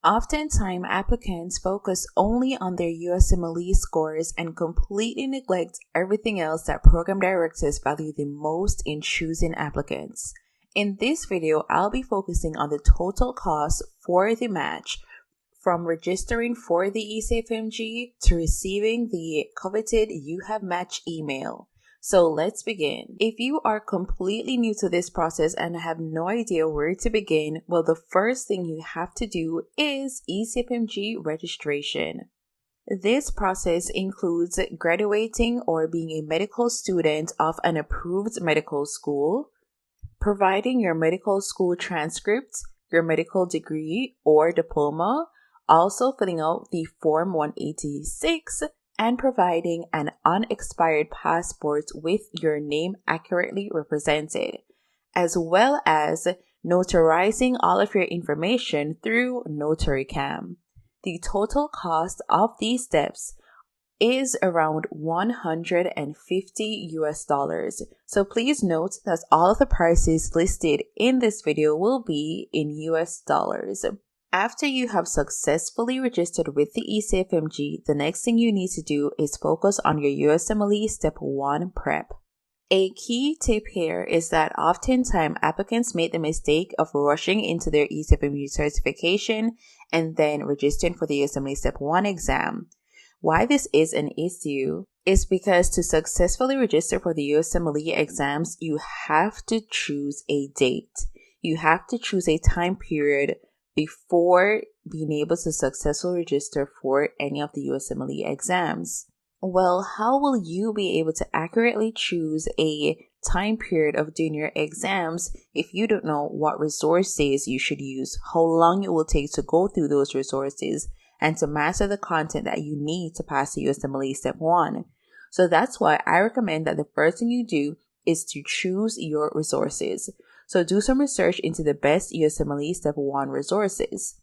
Oftentimes, applicants focus only on their USMLE scores and completely neglect everything else that program directors value the most in choosing applicants. In this video, I'll be focusing on the total cost for the match, from registering for the ECFMG to receiving the coveted "You Have Matched" email. So let's begin. If you are completely new to this process and have no idea where to begin, well, the first thing you have to do is ECFMG registration. This process includes graduating or being a medical student of an approved medical school, providing your medical school transcript, your medical degree or diploma, also filling out the Form 186, and providing an unexpired passport with your name accurately represented, as well as notarizing all of your information through NotaryCam. The total cost of these steps is around $150 US. So please note that all of the prices listed in this video will be in US dollars. After you have successfully registered with the ECFMG, the next thing you need to do is focus on your USMLE Step 1 prep. A key tip here is that oftentimes applicants make the mistake of rushing into their ECFMG certification and then registering for the USMLE Step 1 exam. Why this is an issue is because to successfully register for the USMLE exams, you have to choose a date. You have to choose a time period before being able to successfully register for any of the USMLE exams. Well, how will you be able to accurately choose a time period of doing your exams if you don't know what resources you should use, how long it will take to go through those resources, and to master the content that you need to pass the USMLE Step 1? So that's why I recommend that the first thing you do is to choose your resources. So do some research into the best USMLE Step 1 resources.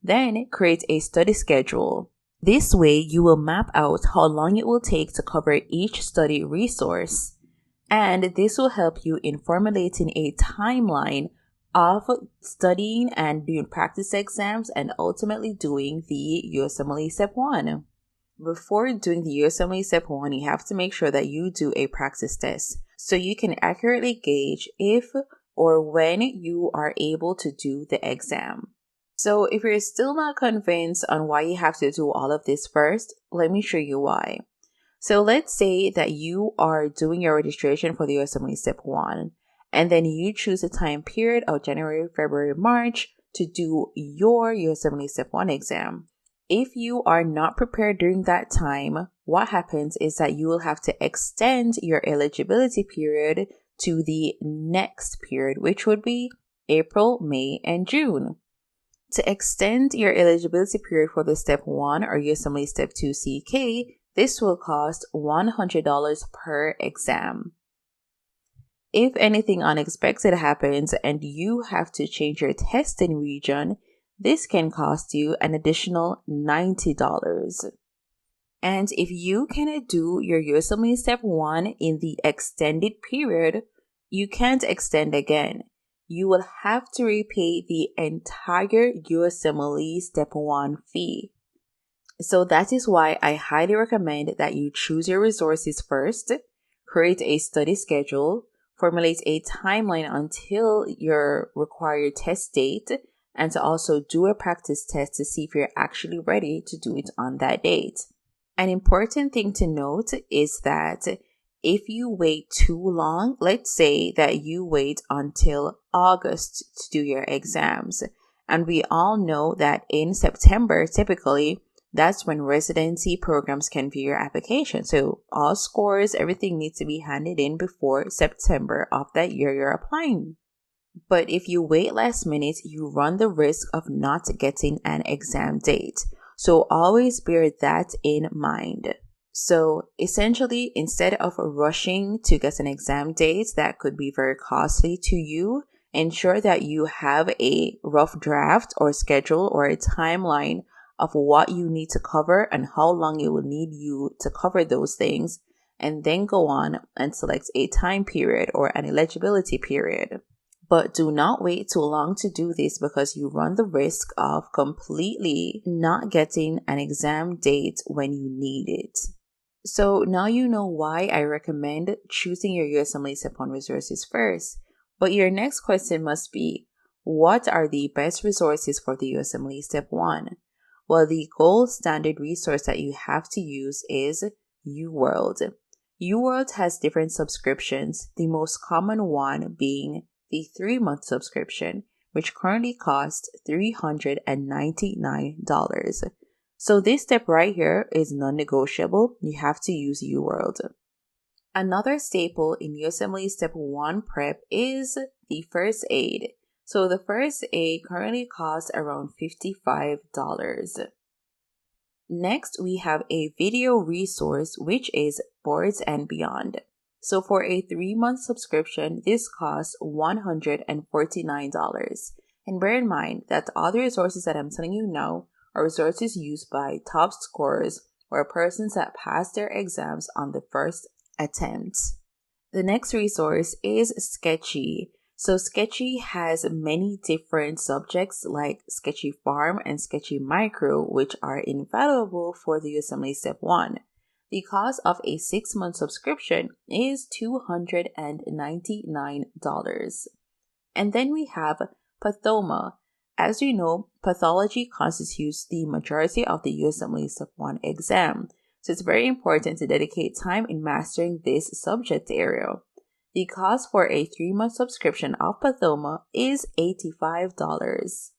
Then create a study schedule. This way you will map out how long it will take to cover each study resource. And this will help you in formulating a timeline of studying and doing practice exams and ultimately doing the USMLE Step 1. Before doing the USMLE Step 1, you have to make sure that you do a practice test so you can accurately gauge if or when you are able to do the exam. So if you're still not convinced on why you have to do all of this first, let me show you why. So let's say that you are doing your registration for the USMLE Step 1, and then you choose a time period of January, February, March to do your USMLE Step 1 exam. If you are not prepared during that time, what happens is that you will have to extend your eligibility period to the next period, which would be April, May, and June. To extend your eligibility period for the Step 1 or USMLE Step 2 CK, this will cost $100 per exam. If anything unexpected happens and you have to change your testing region, this can cost you an additional $90. And if you cannot do your USMLE Step 1 in the extended period, you can't extend again. You will have to repay the entire USMLE Step 1 fee. So that is why I highly recommend that you choose your resources first, create a study schedule, formulate a timeline until your required test date, and to also do a practice test to see if you're actually ready to do it on that date. An important thing to note is that if you wait too long, let's say that you wait until August to do your exams, and we all know that in September, typically, that's when residency programs can view your application. So all scores, everything needs to be handed in before September of that year you're applying. But if you wait last minute, you run the risk of not getting an exam date. So always bear that in mind. So essentially, instead of rushing to get an exam date that could be very costly to you, ensure that you have a rough draft or schedule or a timeline of what you need to cover and how long it will need you to cover those things, and then go on and select a time period or an eligibility period. But do not wait too long to do this because you run the risk of completely not getting an exam date when you need it. So now you know why I recommend choosing your USMLE Step 1 resources first. But your next question must be, what are the best resources for the USMLE Step 1? Well, the gold standard resource that you have to use is UWorld. UWorld has different subscriptions, the most common one being the 3-month subscription, which currently costs $399. So this step right here is non-negotiable. You have to use UWorld. Another staple in USMLE Step 1 prep is the first aid. So the first aid currently costs around $55. Next, we have a video resource, which is Boards and Beyond. So for a 3-month subscription, this costs $149. And bear in mind that all the resources that I'm telling you now are resources used by top scorers or persons that pass their exams on the first attempt. The next resource is Sketchy. So Sketchy has many different subjects like Sketchy Farm and Sketchy Micro, which are invaluable for the USMLE Step 1. The cost of a 6-month subscription is $299. And then we have Pathoma. As you know, pathology constitutes the majority of the USMLE Step 1 exam. So it's very important to dedicate time in mastering this subject area. The cost for a 3-month subscription of Pathoma is $85.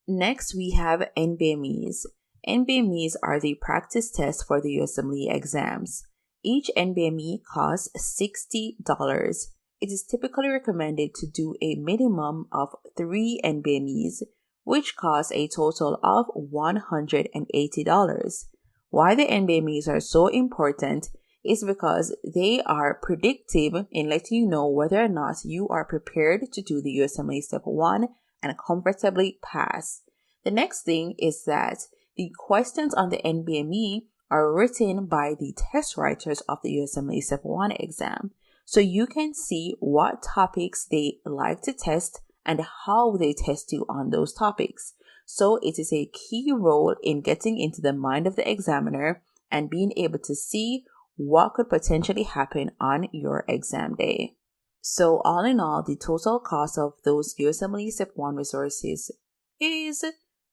Next, we have NBMEs. NBMEs are the practice tests for the USMLE exams. Each NBME costs $60. It is typically recommended to do a minimum of 3 NBMEs, which cost a total of $180. Why the NBMEs are so important is because they are predictive in letting you know whether or not you are prepared to do the USMLE Step 1 and comfortably pass. The next thing is that the questions on the NBME are written by the test writers of the USMLE Step 1 exam. So you can see what topics they like to test and how they test you on those topics. So it is a key role in getting into the mind of the examiner and being able to see what could potentially happen on your exam day. So all in all, the total cost of those USMLE Step 1 resources is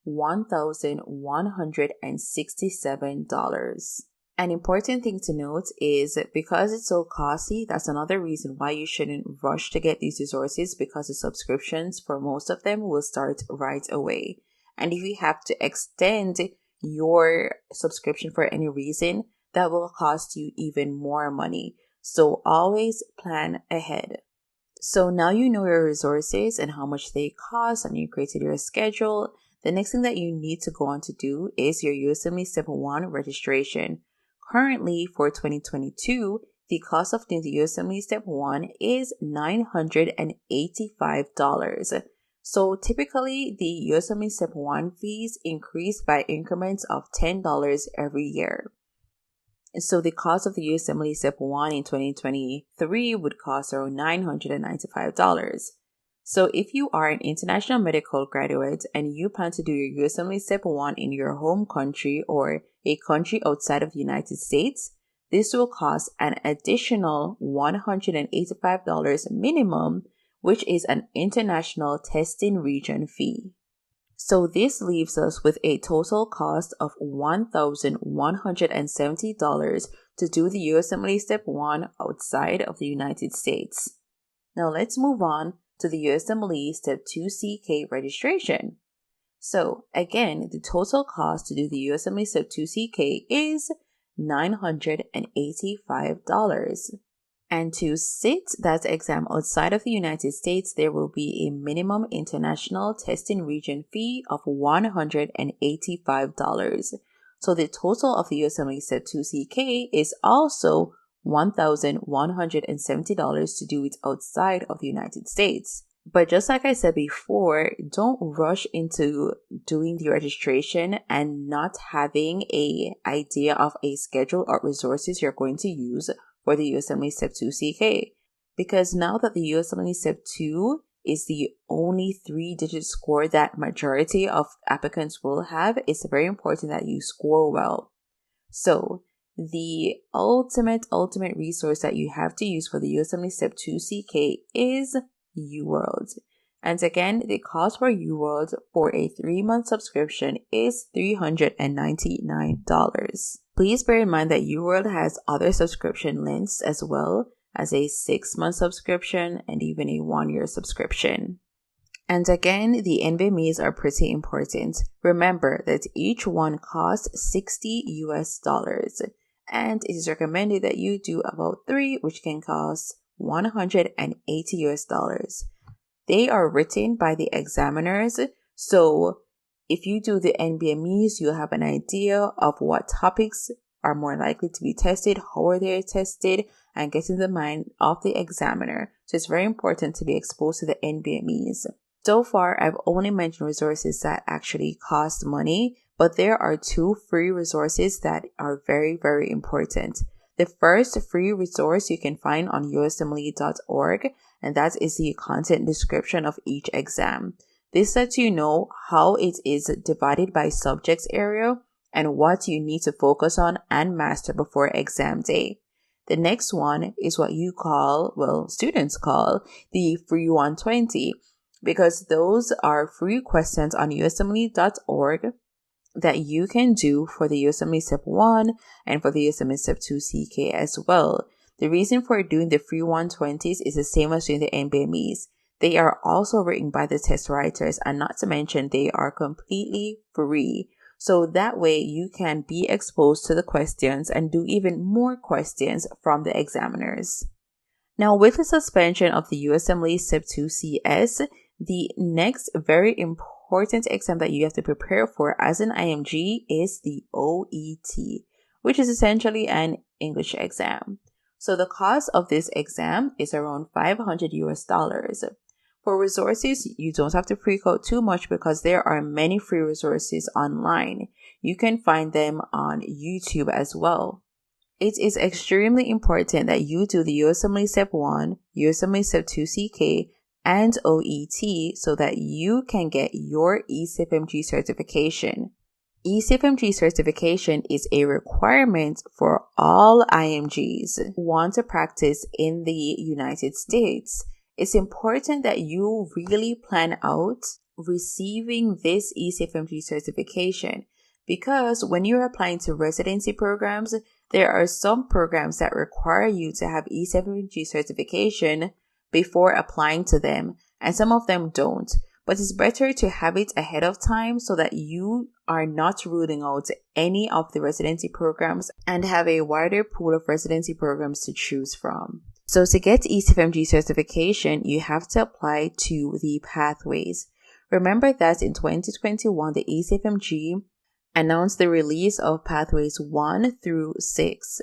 $1,167. An important thing to note is because it's so costly, that's another reason why you shouldn't rush to get these resources, because the subscriptions for most of them will start right away. And if you have to extend your subscription for any reason, that will cost you even more money. So always plan ahead. So now you know your resources and how much they cost, and you created your schedule. The next thing that you need to go on to do is your USMLE Step 1 registration. Currently, for 2022, the cost of doing the USMLE Step 1 is $985. So typically, the USMLE Step 1 fees increase by increments of $10 every year. So the cost of the USMLE Step 1 in 2023 would cost around $995. So if you are an international medical graduate and you plan to do your USMLE Step 1 in your home country or a country outside of the United States, this will cost an additional $185 minimum, which is an international testing region fee. So this leaves us with a total cost of $1,170 to do the USMLE Step 1 outside of the United States. Now let's move on to the USMLE Step 2 CK registration. So again, the total cost to do the USMLE Step 2 CK is $985. And to sit that exam outside of the United States, there will be a minimum international testing region fee of $185. So the total of the USMLE Step 2 CK is also $1,170 to do it outside of the United States. But just like I said before, don't rush into doing the registration and not having an idea of a schedule or resources you're going to use for the USMLE Step 2 CK. Because now that the USMLE Step 2 is the only 3-digit score that majority of applicants will have, it's very important that you score well. So the ultimate resource that you have to use for the USMLE Step 2 CK is UWorld. And again, the cost for UWorld for a 3-month subscription is $399. Please bear in mind that UWorld has other subscription lengths as well as a 6-month subscription and even a 1-year subscription. And again, the NBMEs are pretty important. Remember that each one costs $60 US, and it is recommended that you do about 3, which can cost $180 US. They are written by the examiners, so if you do the NBMEs, you'll have an idea of what topics are more likely to be tested, how are they tested, and get in the mind of the examiner. So it's very important to be exposed to the NBMEs. So far, I've only mentioned resources that actually cost money, but there are 2 free resources that are very, very important. The first free resource you can find on USMLE.org, and that is the content description of each exam. This lets you know how it is divided by subjects area and what you need to focus on and master before exam day. The next one is what students call the free 120, because those are free questions on USMLE.org that you can do for the USMLE Step 1 and for the USMLE Step 2 CK as well. The reason for doing the free 120s is the same as doing the NBMEs. They are also written by the test writers, and not to mention they are completely free. So that way you can be exposed to the questions and do even more questions from the examiners. Now, with the suspension of the USMLE Step 2 CS, the next very important exam that you have to prepare for as an IMG is the OET, which is essentially an English exam. So the cost of this exam is around $500 US. For resources, you don't have to freak out too much because there are many free resources online. You can find them on YouTube as well. It is extremely important that you do the USMLE Step 1, USMLE Step 2 CK, and OET so that you can get your ECFMG certification. ECFMG certification is a requirement for all IMGs who want to practice in the United States. It's important that you really plan out receiving this ECFMG certification, because when you're applying to residency programs, there are some programs that require you to have ECFMG certification before applying to them, and some of them don't. But it's better to have it ahead of time so that you are not ruling out any of the residency programs and have a wider pool of residency programs to choose from. So to get ECFMG certification, you have to apply to the pathways. Remember that in 2021, the ECFMG announced the release of pathways 1 through 6.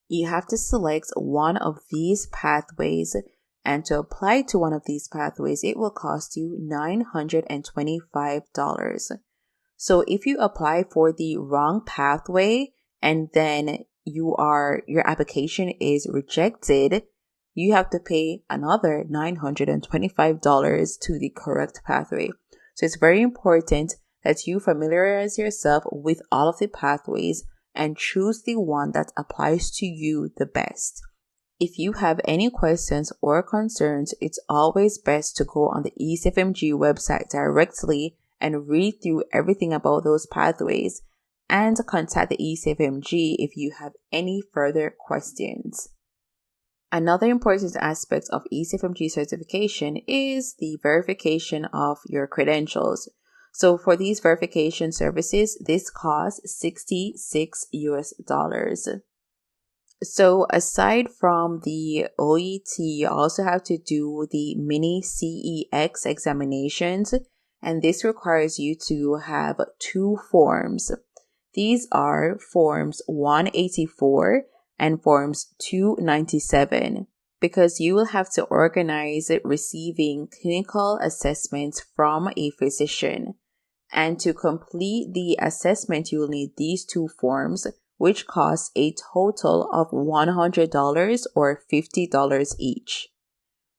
You have to select one of these pathways, and to apply to one of these pathways, it will cost you $925. So if you apply for the wrong pathway and then your application is rejected, you have to pay another $925 to the correct pathway. So it's very important that you familiarize yourself with all of the pathways and choose the one that applies to you the best. If you have any questions or concerns, it's always best to go on the ECFMG website directly and read through everything about those pathways and contact the ECFMG if you have any further questions. Another important aspect of ECFMG certification is the verification of your credentials. So for these verification services, this costs $66 US. So aside from the OET, you also have to do the mini CEX examinations, and this requires you to have 2 forms. These are forms 184 and forms 297, because you will have to organize receiving clinical assessments from a physician. And to complete the assessment, you will need these 2 forms, which costs a total of $100 or $50 each.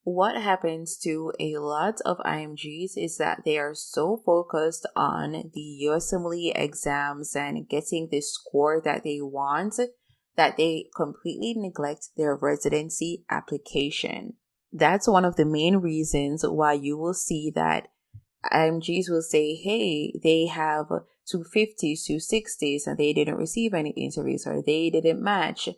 What happens to a lot of IMGs is that they are so focused on the USMLE exams and getting the score that they want that they completely neglect their residency application. That's one of the main reasons why you will see that IMGs will say, hey, they have 250s, 260s, and they didn't receive any interviews or they didn't match.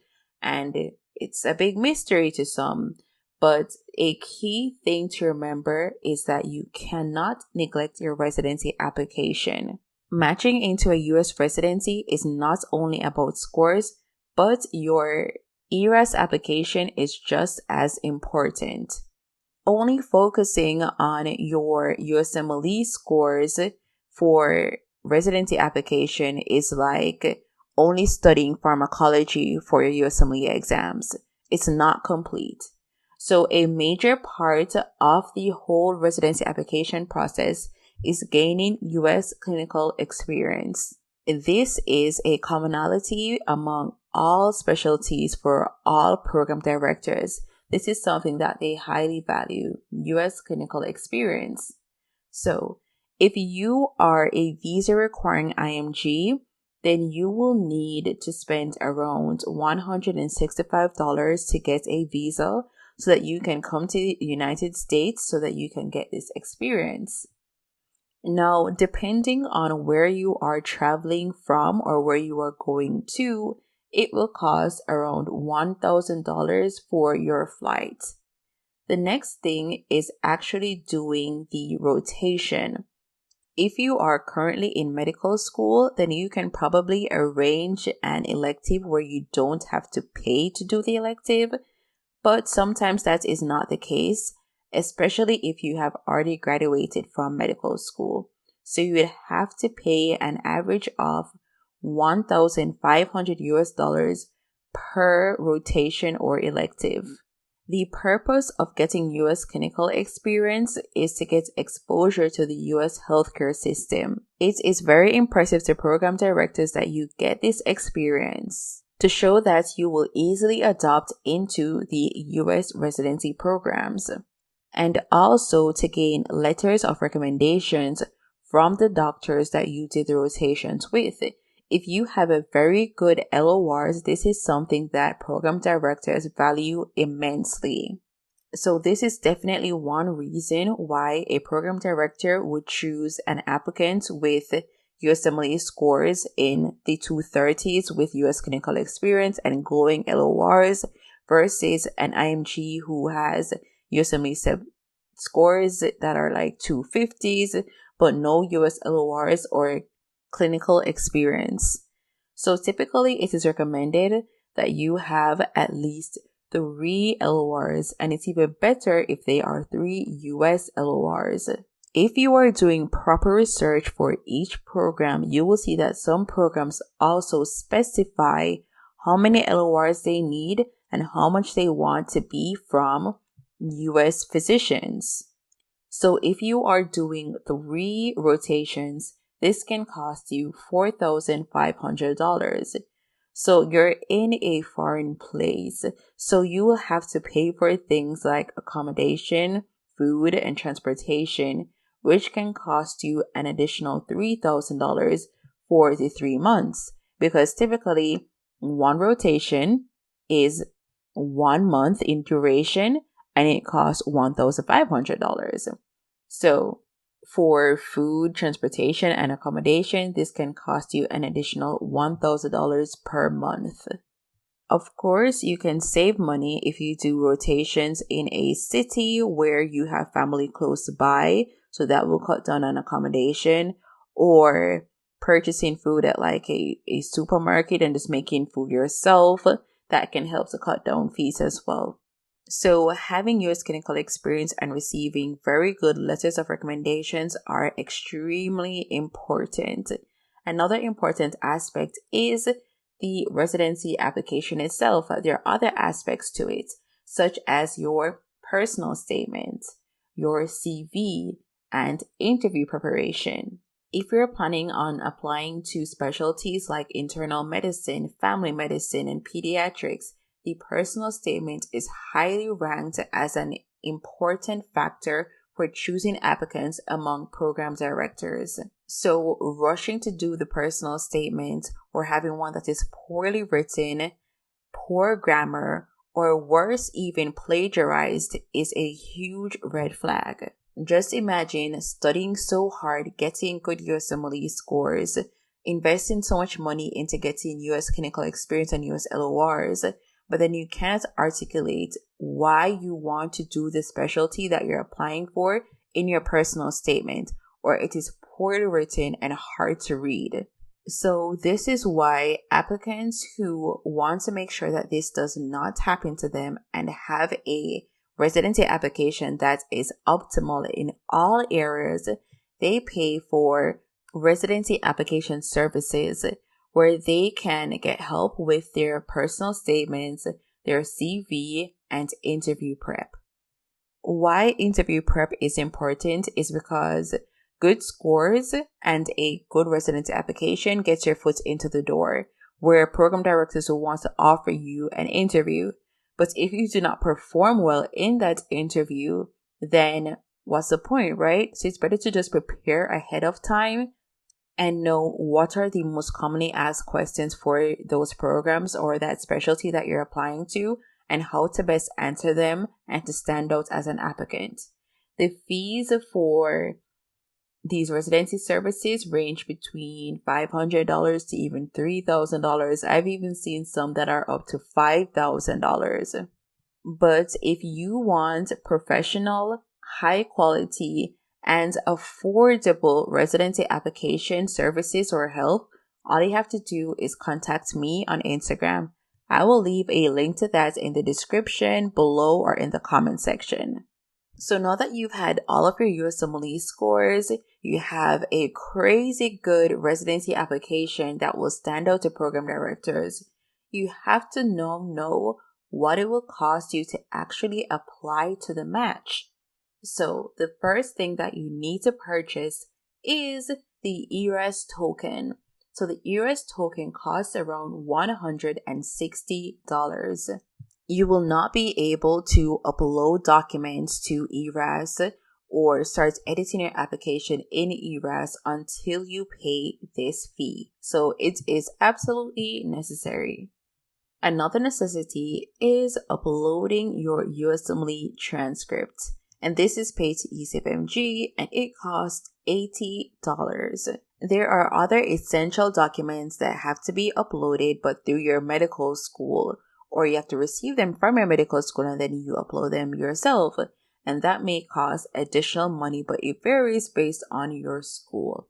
And it's a big mystery to some. But a key thing to remember is that you cannot neglect your residency application. Matching into a US residency is not only about scores, but your ERAS application is just as important. Only focusing on your USMLE scores for residency application is like only studying pharmacology for your USMLE exams. It's not complete. So a major part of the whole residency application process is gaining US clinical experience. This is a commonality among all specialties for all program directors. This is something that they highly value, US clinical experience. So, if you are a visa requiring IMG, then you will need to spend around $165 to get a visa so that you can come to the United States so that you can get this experience. Now, depending on where you are traveling from or where you are going to, it will cost around $1,000 for your flight. The next thing is actually doing the rotation. If you are currently in medical school, then you can probably arrange an elective where you don't have to pay to do the elective, but sometimes that is not the case, especially if you have already graduated from medical school. So you would have to pay an average of $1,500 per rotation or elective. The purpose of getting US clinical experience is to get exposure to the US healthcare system. It is very impressive to program directors that you get this experience to show that you will easily adopt into the US residency programs, and also to gain letters of recommendations from the doctors that you did the rotations with. If you have a very good LORs, this is something that program directors value immensely. So this is definitely one reason why a program director would choose an applicant with USMLE scores in the 230s with US clinical experience and glowing LORs versus an IMG who has USMLE Step scores that are like 250s but no US LORs or clinical experience. So typically it is recommended that you have at least 3 LORs, and it's even better if they are 3 US LORs. If you are doing proper research for each program, you will see that some programs also specify how many LORs they need and how much they want to be from US physicians. So if you are doing 3 rotations, this can cost you $4,500. So you're in a foreign place, so you will have to pay for things like accommodation, food, and transportation, which can cost you an additional $3,000 for the 3 months, because typically one rotation is 1 month in duration and it costs $1,500. So for food, transportation, and accommodation, this can cost you an additional $1,000 per month. Of course, you can save money if you do rotations in a city where you have family close by, so that will cut down on accommodation, or purchasing food at like a supermarket and just making food yourself. That can help to cut down fees as well. So having US clinical experience and receiving very good letters of recommendations are extremely important. Another important aspect is the residency application itself. There are other aspects to it, such as your personal statement, your CV, and interview preparation. If you're planning on applying to specialties like internal medicine, family medicine, and pediatrics, the personal statement is highly ranked as an important factor for choosing applicants among program directors. So rushing to do the personal statement or having one that is poorly written, poor grammar, or worse, even plagiarized is a huge red flag. Just imagine studying so hard, getting good USMLE scores, investing so much money into getting US clinical experience and US LORs, but then you can't articulate why you want to do the specialty that you're applying for in your personal statement, or it is poorly written and hard to read. So this is why applicants who want to make sure that this does not happen to them and have a residency application that is optimal in all areas, they pay for residency application services where they can get help with their personal statements, their CV, and interview prep. Why interview prep is important is because good scores and a good residency application gets your foot into the door, where program directors will want to offer you an interview. But if you do not perform well in that interview, then what's the point, right? So it's better to just prepare ahead of time and know what are the most commonly asked questions for those programs or that specialty that you're applying to, and how to best answer them and to stand out as an applicant. The fees for these residency services range between $500 to even $3,000. I've even seen some that are up to $5,000. But if you want professional, high quality, and affordable residency application services or help, all you have to do is contact me on Instagram. I will leave a link to that in the description below or in the comment section. So now that you've had all of your USMLE scores, you have a crazy good residency application that will stand out to program directors, you have to know what it will cost you to actually apply to the match. So the first thing that you need to purchase is the ERAS token. So the ERAS token costs around $160. You will not be able to upload documents to ERAS or start editing your application in ERAS until you pay this fee. So it is absolutely necessary. Another necessity is uploading your USMLE transcript. And this is paid to ECFMG and it costs $80. There are other essential documents that have to be uploaded, but through your medical school, or you have to receive them from your medical school and then you upload them yourself. And that may cost additional money, but it varies based on your school.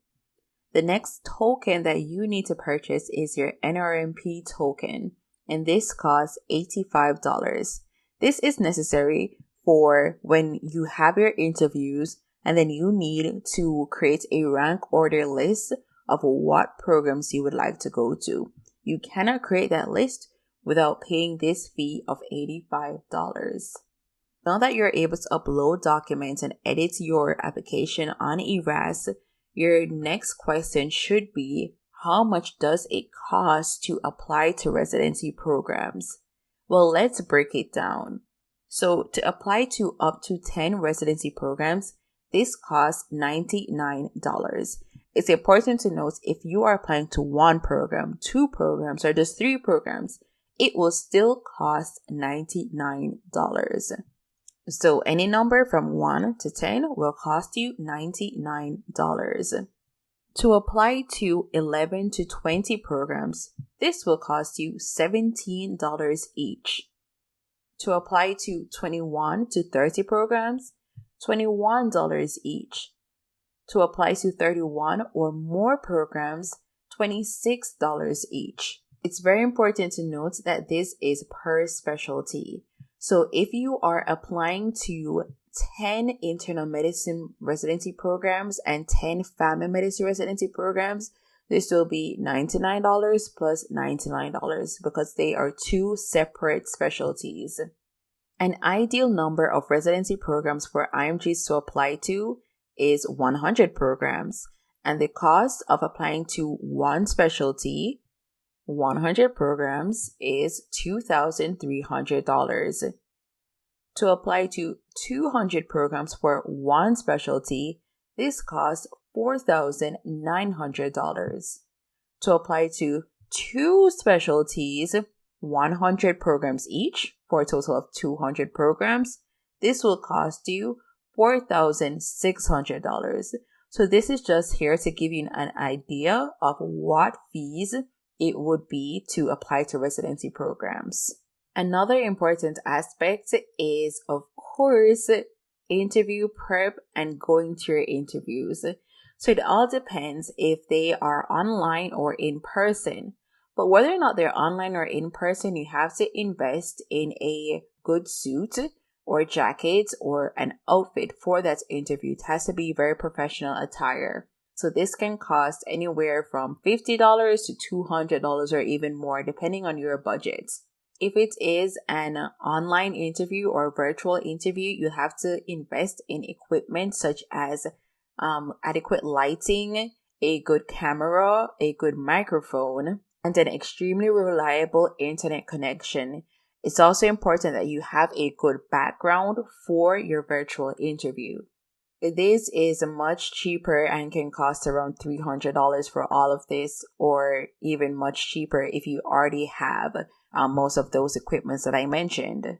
The next token that you need to purchase is your NRMP token, and this costs $85. This is necessary for when you have your interviews and then you need to create a rank order list of what programs you would like to go to. You cannot create that list without paying this fee of $85. Now that you're able to upload documents and edit your application on ERAS, your next question should be, how much does it cost to apply to residency programs? Well, let's break it down. So to apply to up to 10 residency programs, this costs $99. It's important to note if you are applying to one program, 2 programs, or just 3 programs, it will still cost $99. So any number from 1 to 10 will cost you $99. To apply to 11 to 20 programs, this will cost you $17 each. To apply to 21 to 30 programs, $21 each. To apply to 31 or more programs, $26 each. It's very important to note that this is per specialty. So if you are applying to 10 internal medicine residency programs and 10 family medicine residency programs, this will be $99 plus $99 because they are 2 separate specialties. An ideal number of residency programs for IMGs to apply to is 100 programs, and the cost of applying to one specialty, 100 programs, is $2,300. To apply to 200 programs for one specialty, this costs $4,900. To apply to 2 specialties, 100 programs each, for a total of 200 programs, this will cost you $4,600. So this is just here to give you an idea of what fees it would be to apply to residency programs. Another important aspect is, of course, interview prep and going to your interviews. So it all depends if they are online or in person. But whether or not they're online or in person, you have to invest in a good suit or jacket or an outfit for that interview. It has to be very professional attire. So this can cost anywhere from $50 to $200 or even more, depending on your budget. If it is an online interview or virtual interview, you have to invest in equipment such as adequate lighting, a good camera, a good microphone, and an extremely reliable internet connection. It's also important that you have a good background for your virtual interview. This is much cheaper and can cost around $300 for all of this, or even much cheaper if you already have most of those equipments that I mentioned.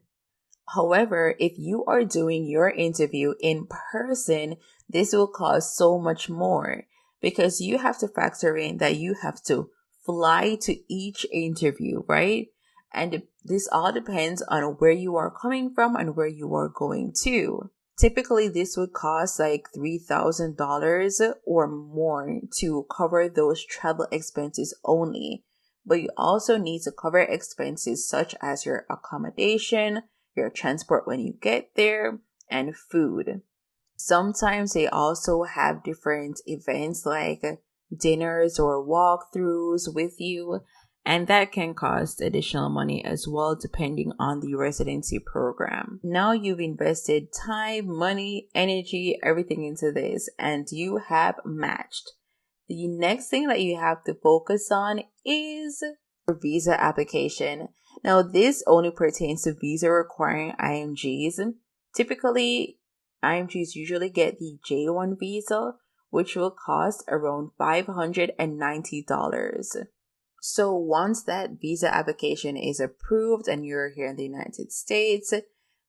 However, if you are doing your interview in person, this will cost so much more because you have to factor in that you have to fly to each interview, right? And this all depends on where you are coming from and where you are going to. Typically, this would cost like $3,000 or more to cover those travel expenses only. But you also need to cover expenses such as your accommodation, your transport when you get there, and food. Sometimes they also have different events like dinners or walkthroughs with you, and that can cost additional money as well depending on the residency program. Now you've invested time, money, energy, everything into this, and you have matched. The next thing that you have to focus on is your visa application. Now, this only pertains to visa requiring IMGs. Typically, IMGs usually get the J1 visa, which will cost around $590. So once that visa application is approved and you're here in the United States,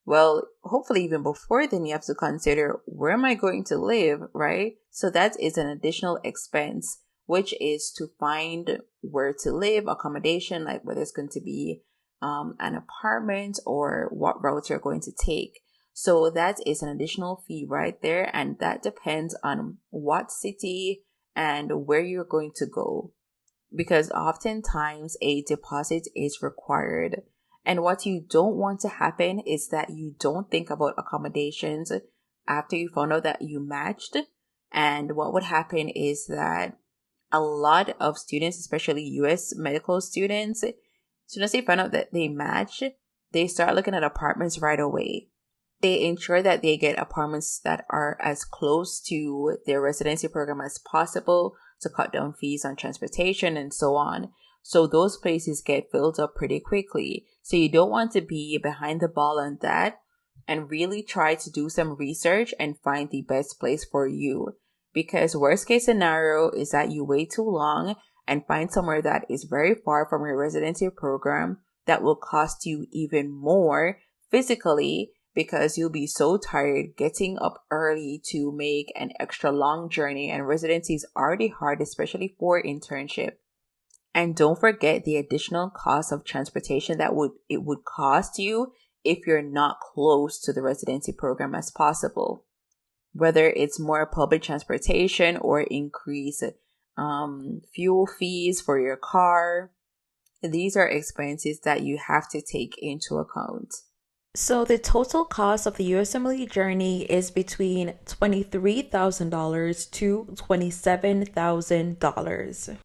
well, hopefully even before then you have to consider, where am I going to live, right? So that is an additional expense, which is to find where to live, accommodation, like whether it's going to be an apartment or what route you're going to take. So that is an additional fee right there, and that depends on what city and where you're going to go, because oftentimes a deposit is required. And what you don't want to happen is that you don't think about accommodations after you found out that you matched. And what would happen is that a lot of students, especially US medical students, as soon as they find out that they match, they start looking at apartments right away. They ensure that they get apartments that are as close to their residency program as possible to cut down fees on transportation and so on. So those places get filled up pretty quickly. So you don't want to be behind the ball on that, and really try to do some research and find the best place for you. Because worst case scenario is that you wait too long and find somewhere that is very far from your residency program that will cost you even more physically, because you'll be so tired getting up early to make an extra long journey, and residency is already hard, especially for internship. And don't forget the additional cost of transportation that it would cost you if you're not close to the residency program as possible. Whether it's more public transportation or increase fuel fees for your car, these are expenses that you have to take into account. So the total cost of the USMLE Journey is between $23,000 to $27,000.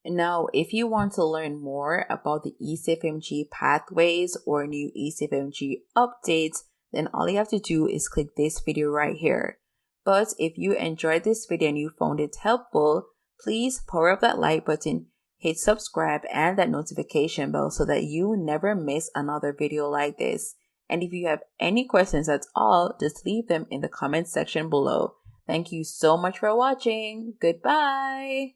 Now, if you want to learn more about the ECFMG pathways or new ECFMG updates, then all you have to do is click this video right here. But if you enjoyed this video and you found it helpful, please power up that like button, hit subscribe and that notification bell so that you never miss another video like this. And if you have any questions at all, just leave them in the comment section below. Thank you so much for watching. Goodbye.